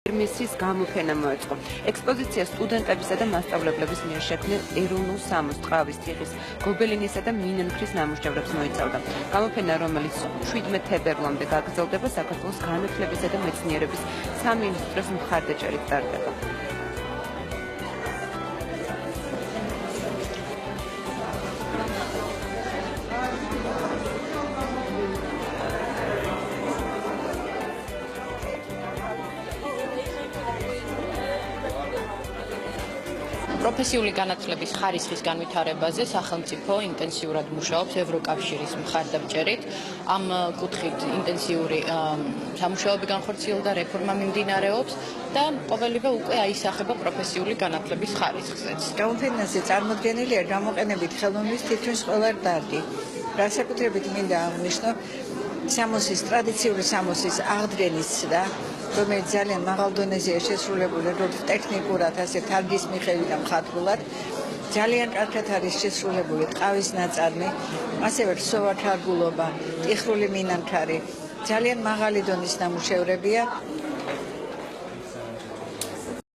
მისის გამოფენა მოეწყო. ექსპოზიცია სტუდენტებისა და მასწავლებლების მიერ შექმნილ ეროვნულ სამოს, ტყავის, თიხის, გობელინისა და მინანქრის ნამუშევრებს მოიცავდა. გამოფენა, რომელიც 17 თებერვლამდე გაგრძელდება, საქართველოს განათლებისა და მეცნიერების სამინისტროს მხარდაჭერით ტარდება. პროფესიული განათლების ხარისხის განვითარებაზე სახელმწიფო ინტენსიურად მუშაობს ევროკავშირის მხარდაჭერით. ამ კუთხით ინტენსიური სამუშაოები განხორციელდა, რეფორმა მიმდინარეობს და ყოველივე უკვე აისახება პროფესიული განათლების ხარისხზეც. გამოფენაზე წარმოდგენილია გამოყენებით ხელოვნების თითქმის ყველა დარგი. განსაკუთრებით მინდა აღნიშნო სამოსის ტრადიციული სამოსის აღდგენის ცდა, რომელიც ძალიან მაღალ დონეზეა შესრულებული როგორც ტექნიკურად, ასე თარგის მიხედვით და მხატვრულად. ძალიან კარგად არის შესრულებული ტყავის ნაწარმი, ასევე რსოვა-ქარგულობა, ტიხრული მინანქარი. ძალიან მაღალი დონის ნამუშევრებია.